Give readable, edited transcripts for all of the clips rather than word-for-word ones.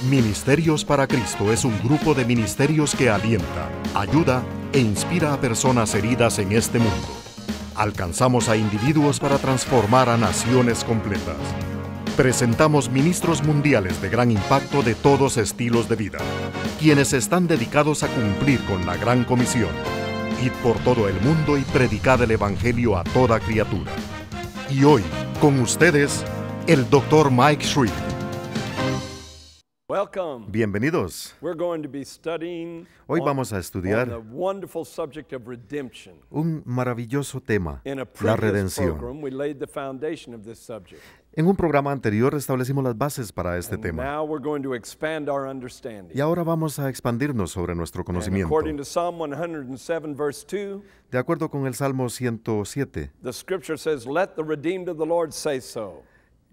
Ministerios para Cristo es un grupo de ministerios que alienta, ayuda e inspira a personas heridas en este mundo. Alcanzamos a individuos para transformar a naciones completas. Presentamos ministros mundiales de gran impacto de todos estilos de vida, quienes están dedicados a cumplir con la gran comisión: id por todo el mundo y predicad el Evangelio a toda criatura. Y hoy, con ustedes, el Dr. Mike Shreve. Welcome. Bienvenidos. We're going to be studying Hoy vamos a estudiar on the wonderful subject of redemption. un maravilloso tema, In a la previous redención. program, we laid the foundation of this subject. En un programa anterior establecimos las bases para este And tema. now we're going to expand our understanding. Y ahora vamos a expandirnos sobre nuestro And conocimiento. according to Psalm 107, verse 2, De acuerdo con el Salmo 107, the scripture says, "Let the redeemed of the Lord say so."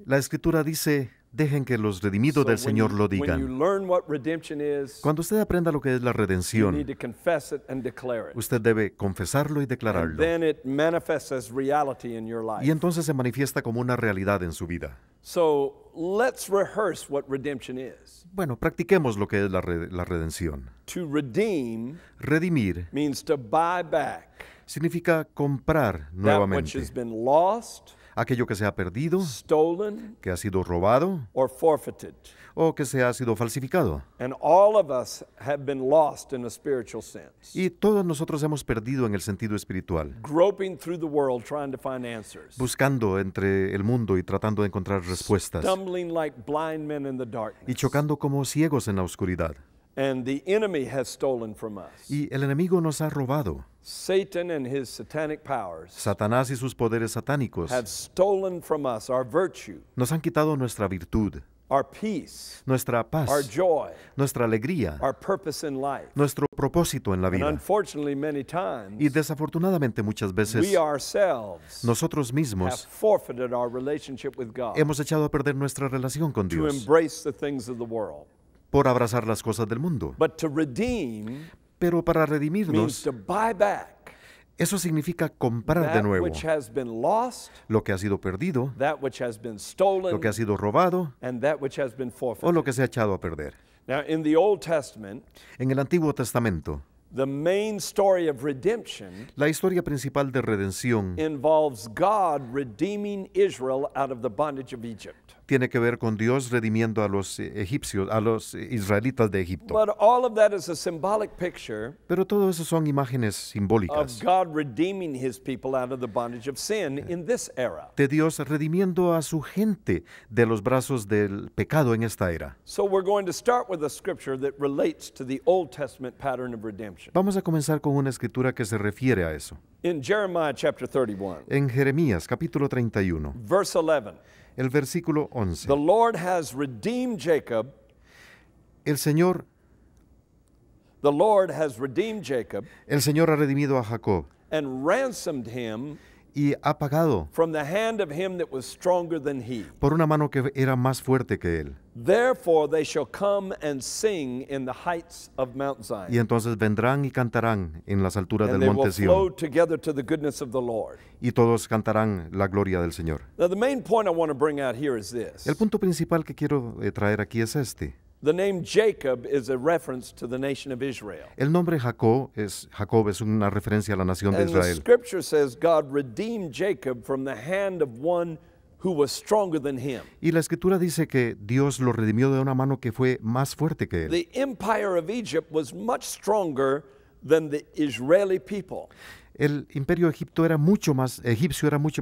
la Escritura dice: dejen que los redimidos del Señor lo When you digan. learn what redemption is, Cuando usted aprenda lo que es la you need redención, to confess it and declare it. usted debe confesarlo y And declararlo. then it manifests as reality in your Y life. entonces se manifiesta como una realidad en su vida. So let's rehearse what redemption is. Bueno, practiquemos lo que es la redención. To redeem Redimir means to buy back significa comprar that which nuevamente has been lost, aquello que se ha perdido, stolen, que ha sido robado or forfeited. o que se ha sido falsificado. And all of us have been lost in a spiritual sense, Y todos nosotros hemos perdido en el sentido espiritual, groping through the world trying to find answers, buscando entre el mundo y tratando de encontrar respuestas, stumbling like blind men in the y darkness. chocando como ciegos en la oscuridad. And the enemy has stolen from us. Y el enemigo nos ha robado. Satan and his satanic powers Satanás y sus poderes satánicos have stolen from us our virtue, nos han quitado nuestra virtud, our peace, nuestra paz, our joy, nuestra alegría, our purpose in life. nuestro propósito en la And vida. unfortunately, many Y times, desafortunadamente muchas veces we ourselves nosotros have mismos forfeited our relationship with God hemos echado a perder nuestra relación con to Dios embrace the things of the world. por abrazar las cosas del mundo. But to redeem Pero para means redimirnos, to buy back eso significa comprar de that nuevo which has been lost, lo que ha sido perdido, that which has been lo stolen, que ha sido robado and that which has been o forfeited. lo que se ha echado a perder. Now, in the Old Testament, En el Antiguo Testamento, the main story of redemption la historia principal de redención involves God redeeming Israel out of the bondage of Egypt. tiene que ver con Dios redimiendo a los egipcios, a los israelitas de Egipto. But all of that is a symbolic picture Pero todo eso son imágenes of simbólicas God redeeming his people out of the bondage of sin in this era. de Dios redimiendo a su gente de los brazos del pecado en esta era. So we're going to start with a scripture that relates to the Old Testament pattern of redemption. Vamos a comenzar con una escritura que se refiere a eso. In Jeremiah chapter 31, En Jeremías capítulo 31, verse 11, el versículo 11. the Lord has redeemed Jacob. El Señor El ha redimido a Jacob and ransomed him y ha pagado from the hand of him that was stronger than he. por una mano que era más fuerte que él. Therefore they shall come and sing in the heights of Mount Zion. Y entonces vendrán y cantarán en las alturas And del they will monte flow Sión, together to the goodness of the Lord. y todos cantarán la gloria del Señor. Now the main point I want to bring out here is this. El punto principal que quiero traer aquí es este. The name Jacob is a reference to the nation of Israel. El nombre Jacob es una referencia a la nación de And the Israel. scripture says God redeemed Jacob from the hand of one who was stronger than him. Y la escritura dice que Dios lo redimió de una mano que fue más fuerte que él. The empire of Egypt was much stronger than the Israeli people. El imperio egipcio era mucho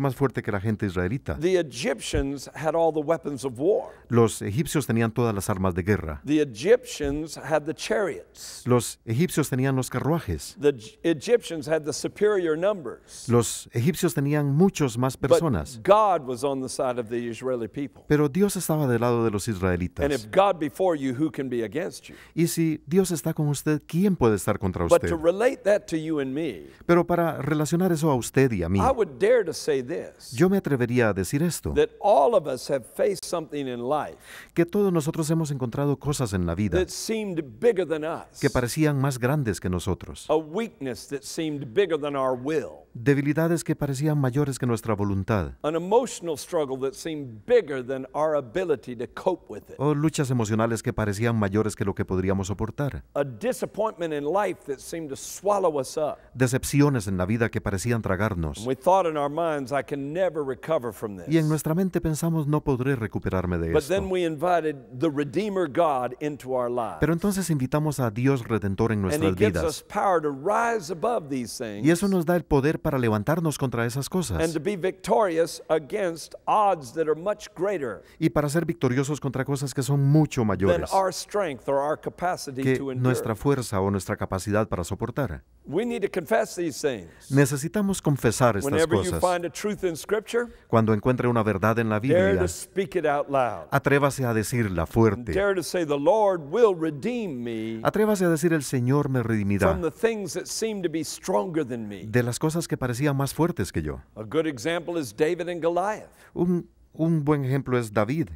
más fuerte que la gente israelita. The Egyptians had all the weapons of war. Los egipcios tenían todas las armas de guerra. The Egyptians had the chariots. Los egipcios tenían los carruajes. The Egyptians had the superior numbers. Los egipcios tenían muchos más personas. But God was on the side of the Israeli people. Pero Dios estaba del lado de los And israelitas. if God before you, who can be against you? Y si Dios está con usted, ¿quién puede estar contra But usted? to relate that to you and me, Pero para para relacionar eso a usted y a mí, I would dare to say this, yo me atrevería a decir esto, that all of us have faced something in life que todos nosotros hemos encontrado cosas en la vida that seemed bigger than us, que parecían más grandes que nosotros, a weakness that seemed bigger than our will, debilidades que parecían mayores que nuestra voluntad, an emotional struggle that seemed bigger than our ability to cope with it, o luchas emocionales que parecían mayores que lo que podríamos soportar, a disappointment in life that seemed to swallow us up. decepciones en la vida que parecían tragarnos. And we thought in our minds, I can never recover from this. Y en nuestra mente pensamos, no podré recuperarme de But then esto. we invited the Redeemer God into our lives. Pero entonces invitamos a Dios Redentor en And He nuestras gives us vidas. power to rise above these Y eso things nos da el poder para levantarnos contra esas and cosas to be victorious against odds that are much greater y para ser victoriosos contra cosas que son mucho than mayores our strength or our capacity que to endure. nuestra fuerza o nuestra capacidad para soportar. We need to confess these things. Necesitamos confesar estas Whenever you cosas. find a truth in Scripture, Cuando encuentre una verdad en la dare Biblia, to speak it out loud. atrévase a decirla fuerte. Dare to say, the Lord will redeem me Atrévase a decir, el Señor me redimirá from the things that seem to be stronger than me. de las cosas que parecían más fuertes que yo. A good example is David and Goliath. Un buen ejemplo es David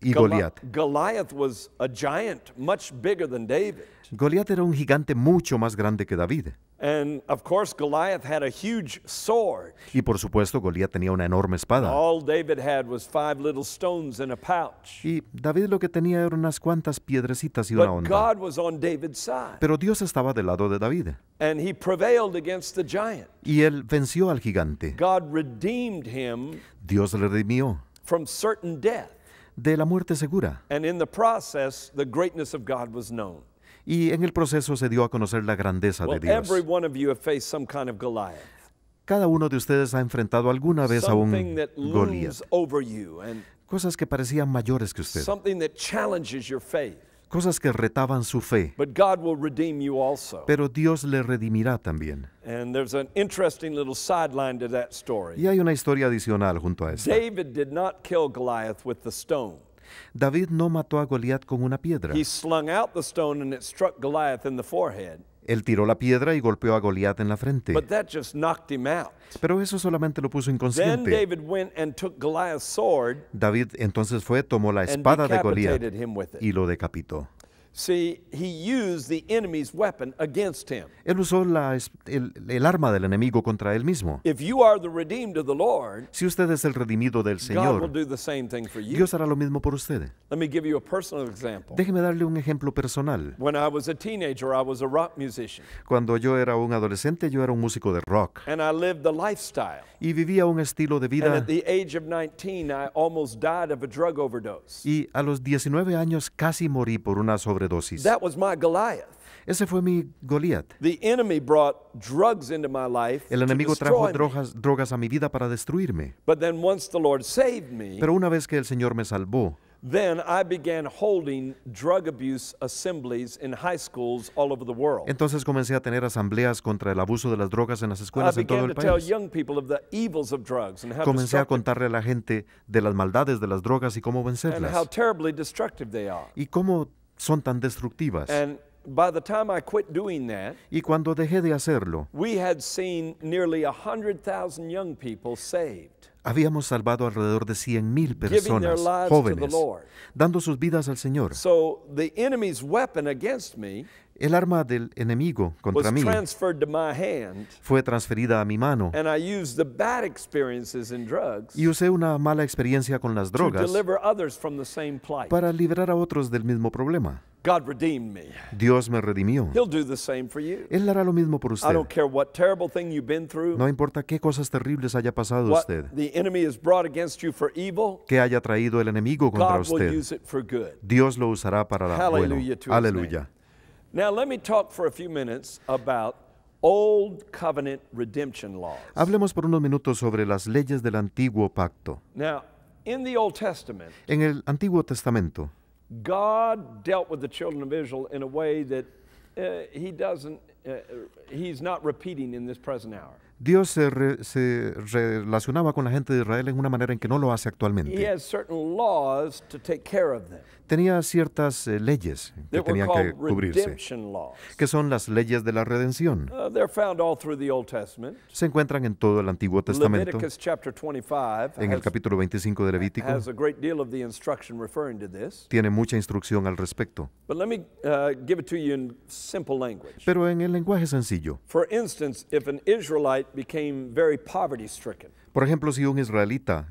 y Goli- Goliat. Goliath was a giant, much bigger than David. Goliat era un gigante mucho más grande que David. And of course, Goliath had a huge sword. Y por supuesto, Goliat tenía una enorme espada. All David had was 5 little stones in a pouch. Y David lo que tenía eran unas cuantas piedrecitas y una But onda. God was on David's side. Pero Dios estaba del lado de David. And he prevailed against the giant. Y él venció al gigante. God redeemed him Dios le redimió from certain death. de la muerte segura. And in the process, the greatness of God was known. Y en el proceso se dio a conocer la grandeza de Well, Dios. every one of you have faced some kind of Goliath. Cada uno de ustedes ha enfrentado alguna vez a Something un that Goliat. looms over you and Cosas que parecían mayores que usted. something that challenges your faith. Cosas que retaban su fe. But God will redeem you also. Pero Dios le redimirá también. And there's an interesting little sideline to that story. Y hay una historia adicional junto a esta. David did not kill Goliath with the stone. David no mató a Goliat con una piedra. He slung out the stone and it struck Goliath in the forehead. Él tiró la piedra y golpeó a Goliat en la frente. But that just knocked him out. Pero eso solamente lo puso Then inconsciente. David went and took Goliath's sword David entonces fue, tomó la and espada de Goliat decapitated him with it. y lo decapitó. See, he used the enemy's weapon against him. Él usó el arma del enemigo contra él mismo. If you are the redeemed of the Lord, Si usted es el redimido del God will Señor, do the same thing for you. Dios hará lo mismo por usted. Let me give you a personal example. Déjeme darle un ejemplo personal. When I was a teenager, I was a rock musician, Cuando yo era un adolescente, yo era un músico de rock and I lived the lifestyle. y vivía un estilo de And vida. at the age of 19, I almost died of a drug overdose. Y a los 19 años casi morí por una sobredosis. That was my Goliath. Ese fue mi Goliat. The enemy brought drugs into my life El to enemigo trajo destroy me. drogas a mi vida para destruirme. But then once the Lord saved me, Pero una vez que el Señor me salvó, then I began holding drug abuse assemblies in high schools all over the world. entonces comencé a tener asambleas contra el abuso de las drogas en las I escuelas en todo began el to tell país. young people of the evils of drugs and how Comencé a destructive contarle a la gente de las maldades de las drogas y cómo and how vencerlas. terribly destructive they are. Y cómo son tan destructivas. And by the time I quit doing that, Y cuando dejé de hacerlo, we had seen nearly 100,000 young people saved, habíamos salvado alrededor de 100,000 giving their personas lives to the jóvenes, Lord. dando sus vidas al Señor. So the enemy's weapon against me El arma del enemigo was contra mí transferred to my hand, fue transferida a mi mano and I used the bad experiences in drugs y usé una mala experiencia con las to drogas deliver others from the same plight. para liberar a otros del mismo problema. God redeemed me. Dios me redimió. He'll do the same for you. Él hará lo mismo por I usted. don't care what terrible thing you've been through, No importa qué cosas terribles haya pasado what usted, the enemy has brought against you for evil, que haya traído el enemigo contra God will usted. use it for good. Dios lo usará para la bueno. Hallelujah to his Aleluya. Now let me talk for a few minutes about Old Covenant redemption laws. Hablemos por unos minutos sobre las leyes del antiguo pacto. Now, in the Old Testament, En el Antiguo Testamento, God dealt with the children of Israel in a way that he's not repeating in this present hour. Dios se relacionaba con la gente de Israel en una manera en que no lo hace He actualmente. has certain laws to take care of them. tenía ciertas leyes que that were tenían que called cubrirse, redemption laws. que son las leyes de la redención. They're found all through the Old Testament. Se encuentran en todo el Antiguo Testamento. Leviticus chapter 25 En el capítulo 25 de Levítico has a great deal of the instruction referring to this. tiene mucha instrucción al respecto, But let me give it to you in simple language. pero en el lenguaje sencillo. For instance, if an Israelite became very poverty-stricken, Por ejemplo, si un israelita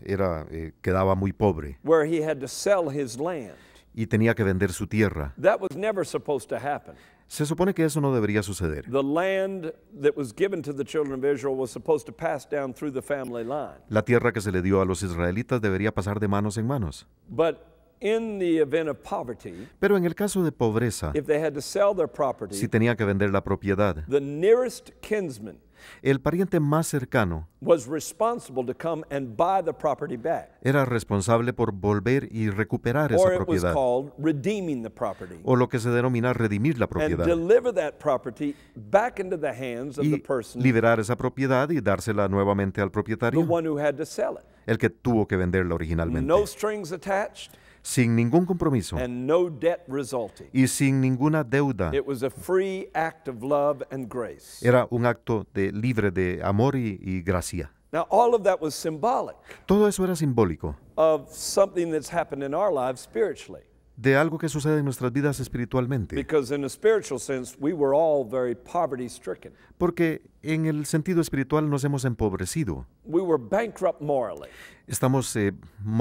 quedaba muy pobre where he had to sell his land, y tenía que vender su tierra, that was never supposed to happen. se supone que eso no debería suceder. The land that was given to the children of Israel was supposed to pass down through the family line. La tierra que se le dio a los israelitas debería pasar de manos en manos. But in the event of poverty, Pero en el caso de pobreza, if they had to sell their property, si tenía que vender la propiedad, the nearest kinsman el pariente más cercano was responsible to come and buy the property back. era responsable por volver y recuperar esa Or it was propiedad, called redeeming the property. o lo que se denomina redimir la And propiedad, deliver that property back into the hands of the y person, liberar esa propiedad y dársela nuevamente al the propietario, one who had to sell it. el que tuvo que venderla originalmente, No strings attached sin ningún compromiso and no debt resulting. y sin ninguna deuda. It was a free act of love and grace. Era un acto libre de amor y gracia. Now, all of that was symbolic Todo eso era simbólico of something that's happened in our lives spiritually. de algo que sucede en nuestras vidas espiritualmente, Because in a spiritual sense, we were all very poverty stricken. porque en el sentido espiritual nos hemos empobrecido. We were bankrupt morally, Estamos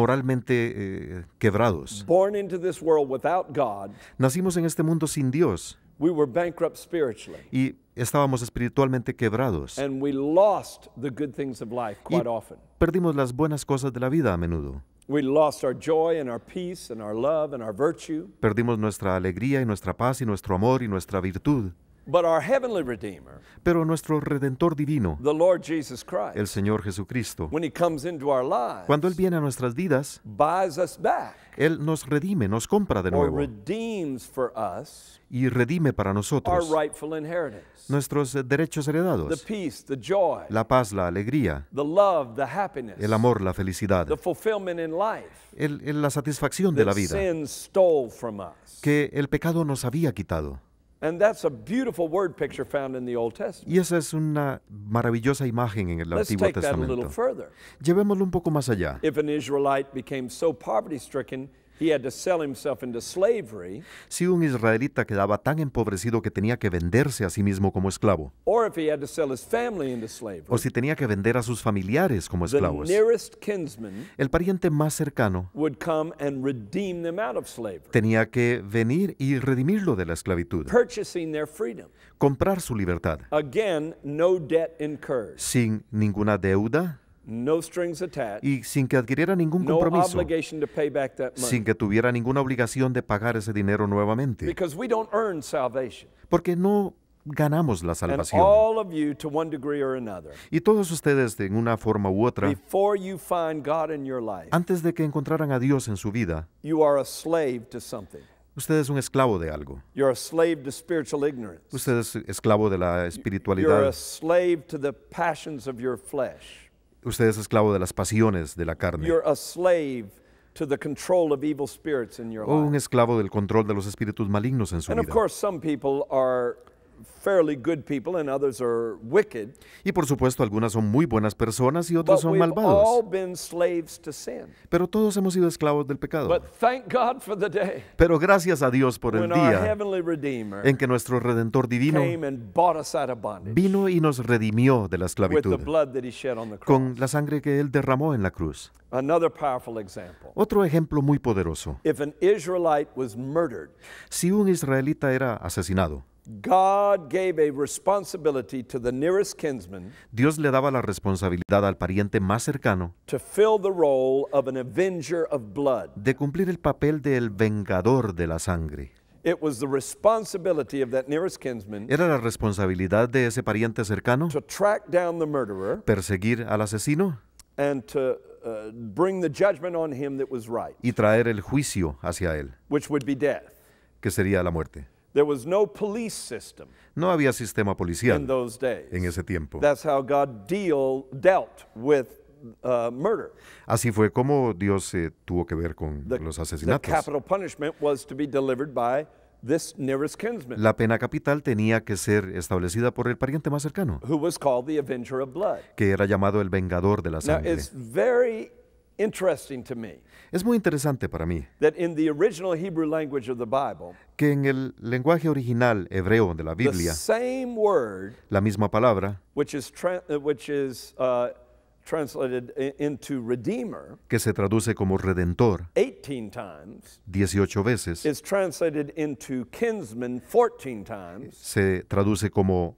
moralmente quebrados. born into this world without God. Nacimos en este mundo sin Dios We were bankrupt spiritually. y estábamos espiritualmente quebrados. And we lost the good things of life quite often. Perdimos las buenas cosas de la vida a menudo. We lost our joy and our peace and our love and our virtue. Perdimos nuestra alegría y nuestra paz y nuestro amor y nuestra virtud. But our heavenly Redeemer, Pero nuestro Redentor divino, the Lord Jesus el Christ, Señor Jesucristo, when He comes into our lives, cuando Él viene a nuestras vidas, buys us back Él nos redime, nos compra de or nuevo redeems for us y redime para our nosotros rightful inheritance. nuestros derechos The heredados, peace, the joy, la paz, la alegría, the love, the happiness, el amor, la felicidad, the fulfillment in life la satisfacción de la that vida sin stole from us. que el pecado nos había quitado. And that's a beautiful word picture found in the Old Testament. Y esa es una maravillosa imagen en el Let's Antiguo take that a little Testamento. further. Llevémoslo un poco más allá. If an Israelite became so poverty-stricken, he had to sell himself into slavery, Si un israelita quedaba tan empobrecido que tenía que venderse a sí mismo como esclavo, or if he had to sell his family into slavery, o si tenía que vender a sus familiares como the esclavos, nearest kinsman el pariente más cercano would come and redeem them out of slavery, tenía que venir y redimirlo de la esclavitud, purchasing their freedom. comprar su libertad, Again, no debt incurred, sin ninguna deuda no strings attached, y sin que adquiriera ningún no compromiso, obligation to pay back that money. sin que tuviera ninguna obligación de pagar ese dinero nuevamente, Because we don't earn salvation. porque no ganamos la And salvación. all of you, to one degree or another, Y todos ustedes, de una forma u otra, before you find God in your life, antes de que encontraran a Dios en su vida, you are a slave to something. usted es un esclavo de algo. You're a slave to spiritual ignorance. Usted es esclavo de la You're a espiritualidad. slave to the passions of your flesh. Usted es esclavo de las pasiones de la carne. You're a slave to the control of evil spirits in your O un life. esclavo del control de los espíritus malignos en su And of vida. course, some people are fairly good people and others are wicked. Y por supuesto, algunas son muy buenas personas y otros But son we've all malvados. been slaves to sin. Pero todos hemos sido esclavos del pecado. But thank God for the day Pero gracias a Dios por el when our día heavenly Redeemer en que nuestro Redentor divino came and bought us out of bondage vino y nos redimió de la with the esclavitud blood that He shed on the cross. con la sangre que Él derramó en la cruz. Another powerful example. Otro ejemplo muy poderoso. If an Israelite was murdered, Si un israelita era asesinado, God gave a responsibility to the nearest kinsman Dios le daba la responsabilidad al pariente más cercano to fill the role of an avenger of blood. de cumplir el papel del vengador de la sangre. It was the responsibility of that nearest kinsman Era la responsabilidad de ese pariente cercano to track down the murderer perseguir al asesino and to bring the judgment on him that was right, y traer el juicio hacia él, which would be death. que sería la muerte. There was no police system No había sistema in policial those days. en ese tiempo. That's how God dealt with murder. Así fue como Dios tuvo que ver con The, los the asesinatos. capital punishment was to be delivered by this nearest kinsman, La pena capital tenía que ser establecida por el pariente más cercano, who was called the avenger of blood. que era llamado el vengador de la Now, sangre. it's very interesting to me Es muy interesante para mí that in the original Hebrew language of the Bible, que en el lenguaje original hebreo de la the Biblia, same word, la misma palabra which is translated into redeemer que se traduce como redentor 18 times, 18 veces, is translated into kinsman 14 times, se traduce como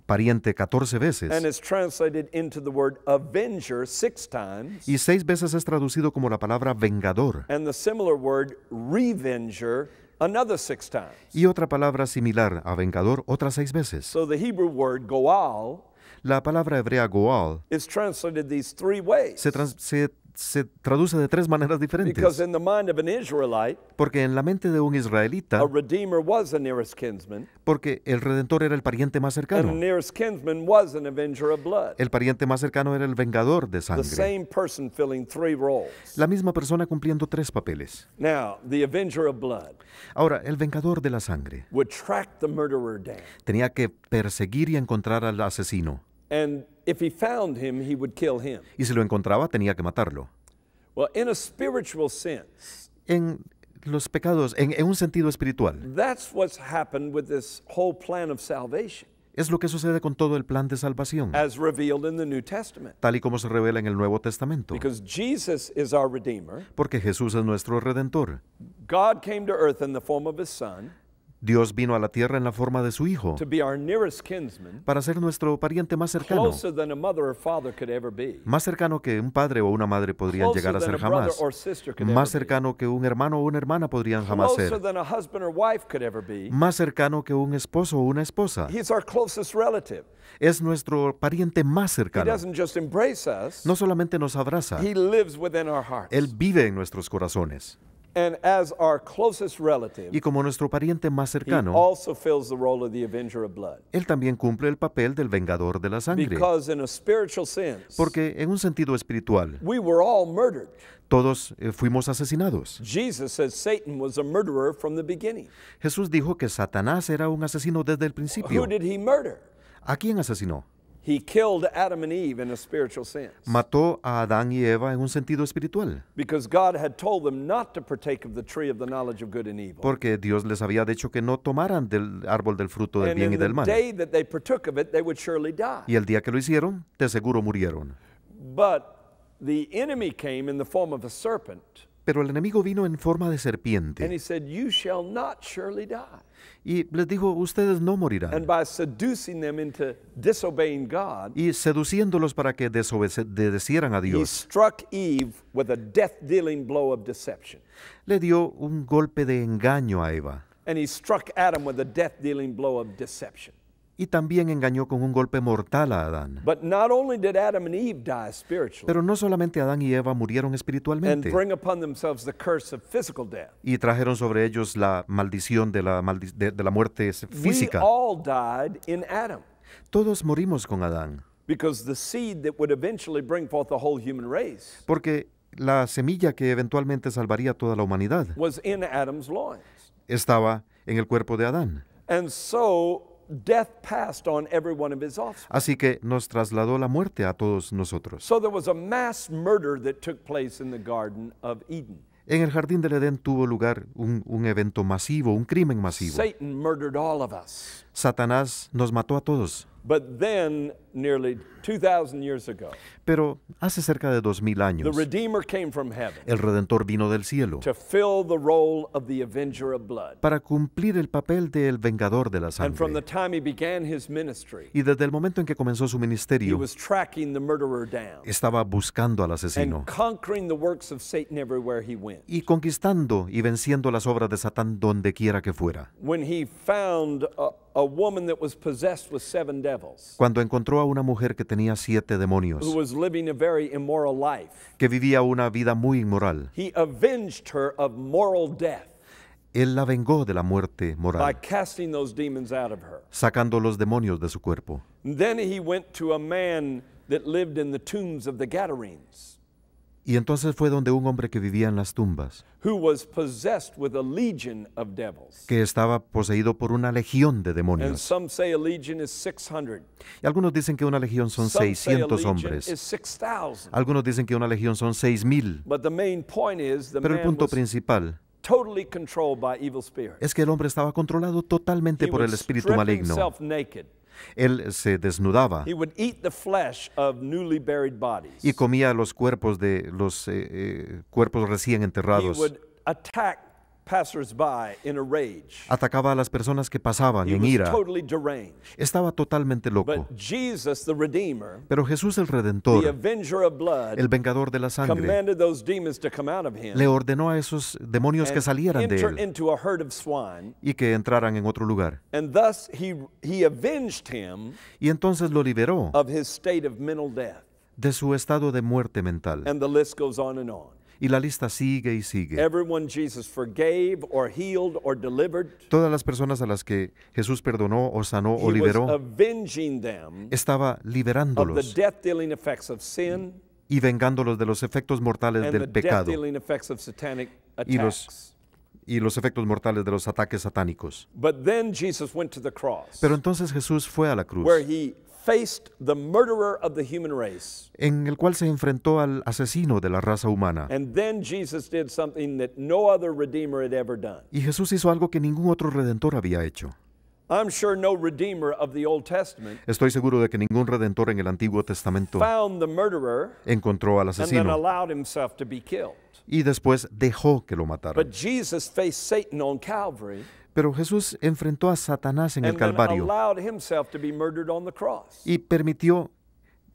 pariente 14 and veces is translated into the word avenger 6 times, y 6 veces es traducido como la palabra vengador and the similar word revenger another 6 times. y otra palabra similar a vengador otras 6 veces. So the Hebrew word goal La palabra hebrea goal is translated these 3 ways. se traduce de 3 maneras Because diferentes, in the mind of an Israelite, porque en la mente de un israelita, a redeemer was the nearest kinsman, porque el redentor era el pariente más and the cercano, nearest kinsman was an avenger of blood. el pariente más cercano era el vengador de The sangre, same person filling 3 roles. la misma persona cumpliendo 3 papeles. Now, the avenger of blood Ahora, el vengador de la sangre would track the murderer down. tenía que perseguir y encontrar al asesino, And if he found him, he would kill him. y si lo encontraba tenía que matarlo. Well, in a spiritual sense, En los pecados, en un sentido espiritual, that's what's happened with this whole plan of salvation es lo que sucede con todo el plan de salvación, as revealed in the New Testament. tal y como se revela en el Nuevo Testamento. Because Jesus is our Redeemer. Porque Jesús es nuestro redentor. God came to earth in the form of his Son Dios vino a la tierra en la forma de su Hijo to be our nearest kinsman, para ser nuestro pariente más cercano, closer than a mother or father could ever be, más cercano que un padre o una madre podrían closer llegar a than ser a brother jamás, or sister could más ever be, cercano que un hermano o una hermana podrían jamás closer ser, than a husband or wife could ever be. más cercano que un esposo o una esposa. He's our closest relative. Es nuestro pariente más He cercano. doesn't just embrace us, No solamente nos abraza, he lives within our hearts. Él vive en nuestros corazones. And as our closest relative, Y como nuestro pariente más he cercano, also fills the role of the avenger of blood. Él también cumple el papel del vengador de la sangre. Because in a spiritual sense, Porque en un sentido espiritual, we were all murdered. todos fuimos asesinados. Jesus says Satan was a murderer from the beginning. Jesús dijo que Satanás era un asesino desde el principio. Who did he murder? ¿A quién asesinó? He killed Adam and Eve in a spiritual sense. Mató a Adán y Eva en un sentido espiritual. Because God had told them not to partake of the tree of the knowledge of good and evil. Porque Dios les había dicho que no tomaran del árbol del fruto del And bien y in del the mal. day that they partook of it, they would surely die. Y el día que lo hicieron, de seguro murieron. But the enemy came in the form of a serpent, Pero el enemigo vino en forma de and serpiente he said, "You shall not surely die." y les dijo, ustedes no And morirán. by seducing them into disobeying God, Y seduciéndolos para que desobedecieran a he Dios, struck Eve with a death-dealing blow of deception. le dio un golpe de engaño a Eva. And he struck Adam with a death-dealing blow of deception. Y también engañó con un golpe mortal a Adán. But not only did Adam and Eve die spiritually Pero no solamente Adán y Eva murieron and espiritualmente bring upon themselves the curse of physical death, y trajeron sobre ellos la maldición de la muerte we física. all died in Adam. Todos morimos con Adán, Because the seed that would eventually bring forth the whole human race porque la semilla que eventualmente salvaría a toda la humanidad was in Adam's loins. estaba en el cuerpo de Adán. And so death passed on every one of his offspring. Así que nos trasladó la muerte a todos nosotros. So there was a mass murder that took place in the Garden of Eden. En el jardín del Edén tuvo lugar un evento masivo, un crimen masivo. Satan murdered all of us. Satanás nos mató a todos. But then, nearly 2,000 years ago, Pero hace cerca de 2000 the años, Redeemer came from heaven el Redentor vino del cielo to fill the role of the avenger of blood. para cumplir el papel del vengador de la And from the sangre. time he began his ministry, Y desde el momento en que comenzó su he ministerio, was tracking the murderer down estaba buscando al asesino and conquering the works of Satan everywhere he went. y conquistando y venciendo las obras de Satán donde quiera que fuera. When he found a woman that was possessed with 7 devils, Cuando encontró a una mujer que tenía 7 who demonios, was living a very immoral life, que vivía una vida muy inmoral, he avenged her of moral death él la vengó de la muerte by moral, casting those demons out of her. sacando los demonios de su cuerpo. Then he went to a man that lived in the tombs of the Gadarenes, Y entonces fue donde un hombre que vivía en las tumbas, who was possessed with a legion of devils. que estaba poseído por una legión de And demonios. some say a legion is 600. Y algunos dicen que una legión son Some say a 600 legion hombres. is 6,000. Algunos dicen que una legión son 6,000. But the main point is the Pero el man punto was principal totally controlled by evil spirits. es que el hombre estaba controlado totalmente He por el would espíritu strip maligno. himself naked. Él se desnudaba He would eat the flesh of newly buried bodies. y comía los cuerpos de los cuerpos recién He enterrados. would attack passersby in a rage. Atacaba a las personas que pasaban He en was ira. totally deranged. Estaba totalmente loco. But Jesus, the Redeemer, Pero Jesús el the Redentor, avenger of blood, el vengador de la sangre, commanded those demons to come out of him le ordenó a esos demonios que and salieran de enter él into a herd of swine. y que entraran en otro lugar. And thus he avenged him Y entonces lo liberó of his state of mental death. de su estado de muerte mental. And the list goes on and on. Y la lista sigue y sigue. Everyone Jesus forgave or healed or delivered, Todas las personas a las que Jesús perdonó o sanó o he was liberó, avenging them estaba of the liberándolos death-dealing effects of sin y vengándolos de los efectos mortales and the del pecado death-dealing effects of satanic y attacks. los efectos mortales de los ataques satánicos. But then Jesus went to the cross, Pero entonces Jesús fue a la cruz, where he faced the murderer of the human race. en el cual se enfrentó al asesino de la raza humana. And then Jesus did something that no other redeemer had ever done. Y Jesús hizo algo que ningún otro redentor había hecho. I'm sure no redeemer of the Old Testament Estoy seguro de que ningún redentor en el Antiguo Testamento found the murderer encontró al and then asesino allowed himself to be killed. y después dejó que lo mataran. But Jesus faced Satan on Calvary Pero Jesús enfrentó a Satanás en el and then Calvario allowed himself to be murdered on the cross. y permitió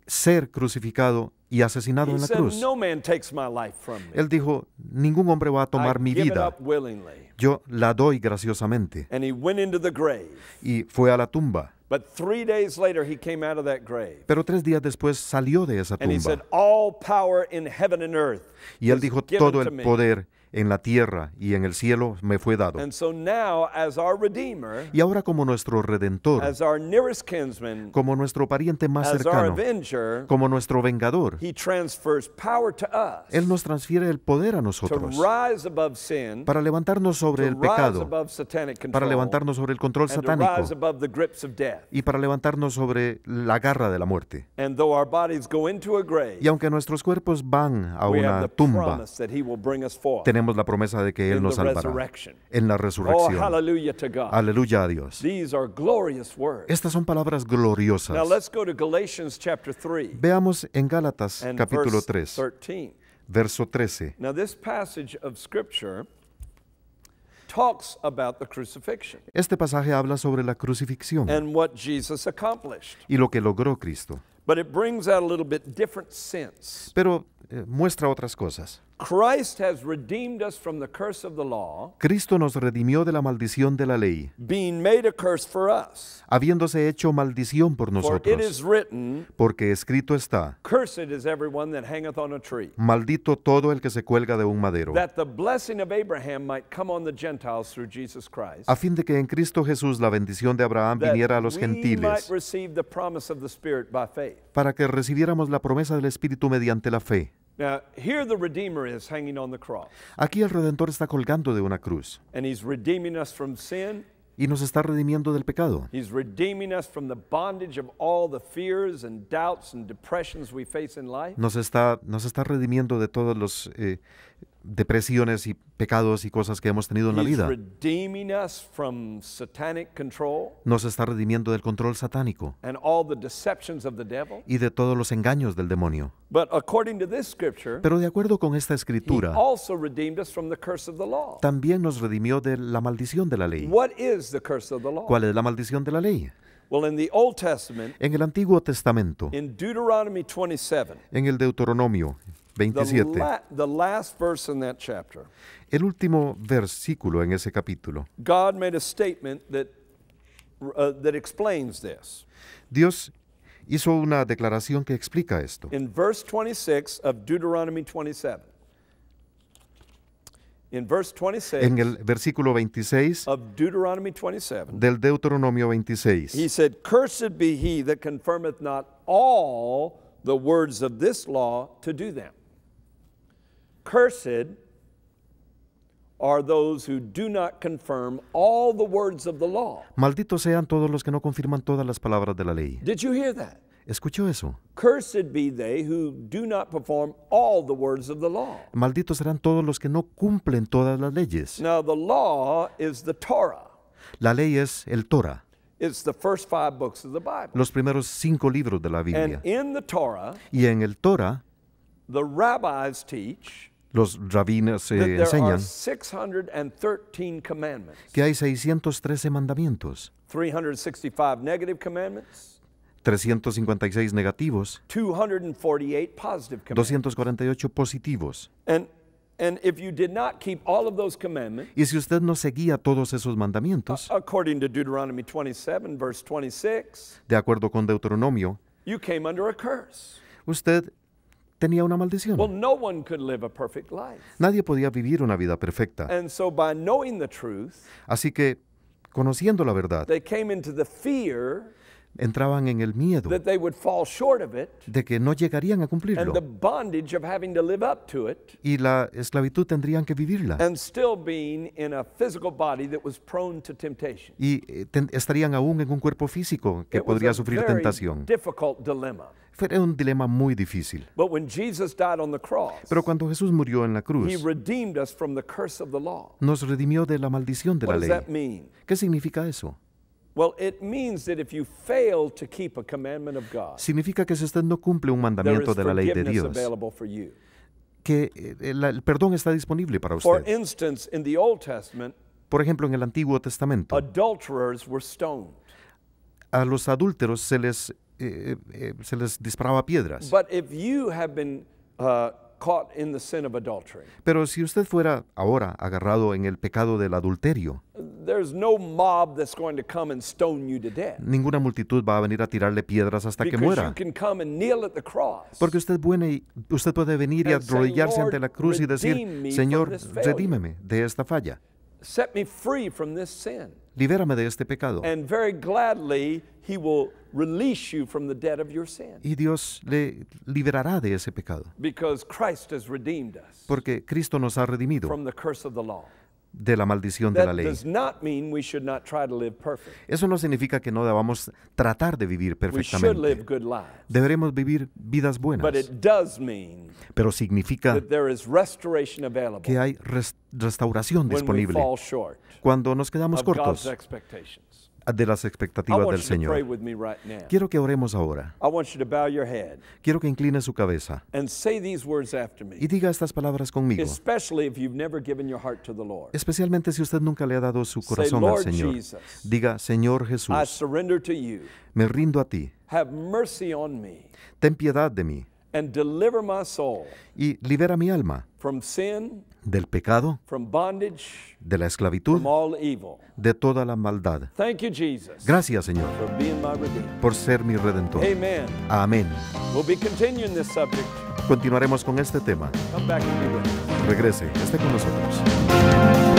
ser crucificado y asesinado He en la said, cruz. "No man takes my life from me. Él dijo, ningún hombre va a tomar I mi give it vida, up willingly." yo la doy graciosamente. And he went into the grave. Y fue a la tumba. But 3 days later he came out of that grave. Pero 3 días después salió de esa And he said, tumba. "All power in heaven and earth Y él is dijo, given todo to el me." poder en la tierra y en el cielo me fue dado. And so now, as our Redeemer, Y ahora como nuestro Redentor, as our nearest kinsman, como nuestro pariente más as our cercano, avenger, como nuestro vengador, he transfers power to us Él nos transfiere el poder a to nosotros rise above sin, para levantarnos sobre to el rise pecado, above satanic para control, levantarnos sobre el control and to rise satánico above the grips of death. y para levantarnos sobre la garra de la muerte. And though our bodies go into a grave, Y aunque nuestros cuerpos van a we have una the tumba, promise that he will bring us forth tenemos la promesa de que Él in nos the salvará resurrection. en la Oh, resurrección. hallelujah to God. Aleluya a Dios. These are glorious words. Estas son palabras Now gloriosas. let's go to Galatians chapter 3 Veamos en Gálatas and capítulo verse 3, 13. verso 13. Now this passage of scripture talks about the crucifixion Este pasaje habla sobre la crucifixión and what Jesus accomplished. y lo que logró Cristo, But it brings out a little bit different sense. pero muestra otras cosas. Christ has redeemed us from the curse of the law, Cristo nos redimió de la maldición de la ley, being made a curse for us. habiéndose hecho maldición por For it nosotros, is written, porque escrito está, "Cursed is everyone that hangeth on a tree, maldito todo el que se cuelga de un madero, that the blessing of Abraham might come on the Gentiles through Jesus Christ, a fin de que en Cristo Jesús la bendición de Abraham that viniera a los we might gentiles, receive the promise of the Spirit by faith." para que recibiéramos la promesa del Espíritu mediante la fe. Now, here the Redeemer is hanging on the cross, Aquí el Redentor está colgando de una cruz and he's redeeming us from sin. y nos está redimiendo del pecado. He's redeeming us from the bondage of all the fears and doubts and depressions we face in life. Nos está redimiendo de todas las depresiones y pecados y cosas que hemos tenido en la He's vida. redeeming us from satanic control Nos está redimiendo del control satánico and all the deceptions of the devil. y de todos los engaños del demonio. But according to this scripture, Pero de acuerdo con esta he escritura, also redeemed us from the curse of the law. también nos redimió de la maldición de la ley. What is the curse of the law? ¿Cuál es la maldición de la ley? Well, in the Old Testament, En el Antiguo Testamento, in Deuteronomy 27, en el Deuteronomio 27, the last verse in that chapter, el último versículo en ese capítulo, God made a statement that explains this. Dios hizo una declaración que explica esto. In verse 26 of Deuteronomy 27, in verse 26 En el versículo 26 of Deuteronomy 27, del Deuteronomio he 26, said, "Cursed be he that confirmeth not all the words of this law to do them. Cursed are those who do not confirm all the words of the law. Malditos sean todos los que no confirman todas las palabras de la ley. Did you hear that? ¿Escuchó eso? Cursed be they who do not perform all the words of the law. Malditos serán todos los que no cumplen todas las leyes. Now the law is the Torah. La ley es el Torah, It's the first 5 books of the Bible. los primeros 5 libros de la Biblia. And in the Torah, Y en el Torah, the rabbis teach los rabinos that there are enseñan 613 commandments. que hay 613 mandamientos, 365 negative commandments, 356 negativos, 248 positive commandments. 248 positivos. And if you did not keep all of those commandments, Y si usted no seguía todos esos mandamientos, according to Deuteronomy 27, verse 26, de acuerdo con Deuteronomio, you came under a curse. usted tenía una maldición. Well, no one could live a perfect life. Nadie podía vivir una vida perfecta. And so by knowing the truth, Así que, conociendo la verdad, they came into the fear entraban en el miedo that they would fall short of it de que no llegarían a and the cumplirlo. bondage of having to live up to it Y la esclavitud tendrían que vivirla. and still being in a physical body that was prone to temptation. Y estarían aún en un cuerpo físico que It was podría a sufrir very tentación. difficult dilemma. Fue un dilema muy difícil. But when Jesus died on the cross, Pero cuando Jesús murió en la He cruz, redeemed us from the curse of the law. nos redimió de la maldición de What la does ley. that mean? ¿Qué significa eso? Well, it means that if you fail to keep a commandment of God, Significa que si usted no cumple un there is mandamiento de la ley de forgiveness Dios, available for you. que el perdón está disponible para For usted. instance, in the Old Testament, Por ejemplo, en el Antiguo Testamento, adulterers were stoned. a los adúlteros se les disparaba piedras. But if you have been caught in the sin of adultery, Pero si usted fuera ahora agarrado en el pecado del adulterio, there's no mob that's going to come and stone you to death. ninguna multitud va a venir a tirarle piedras hasta que Because you muera. can come and kneel at the cross. Porque usted puede venir y And say, arrodillarse ante la "Lord, cruz y decir, redeem me Señor, from this failure." redímeme de esta falla. Set me free from this sin. Libérame de este pecado. And very gladly, He will release you from the debt of your sin. Y Dios le liberará de ese pecado. Because Christ has redeemed us Porque Cristo nos ha redimido from the curse of the law. de la maldición de la That ley. does not mean we should not try to live perfect. Eso no significa que no debamos tratar de vivir We should live perfectamente. good lives. Deberemos vivir vidas buenas. But it does mean Pero significa that there is restoration que available hay restauración when we disponible fall short cuando nos quedamos of God's cortos expectations. de las I expectativas want del you to pray Señor. with me right now. Quiero que oremos ahora. I want you to bow your head Quiero que incline su cabeza and say these words after y me, diga estas palabras conmigo. especially if you've never given your heart to the Lord. Especialmente si usted nunca le ha dado su Say, corazón al Lord Señor. Jesus, Diga, Señor I Jesús, surrender to you. me rindo a ti. Have mercy on me Ten piedad de mí and deliver my soul y libera mi alma from sin, del pecado, from bondage, de la esclavitud, from all evil. de toda la maldad. Thank you, Jesus, Gracias, Señor, for being my Redeemer. por ser mi redentor. Amen. Amén. We'll be continuing this subject. Continuaremos con este tema. Come back and be with us. Regrese, esté con nosotros.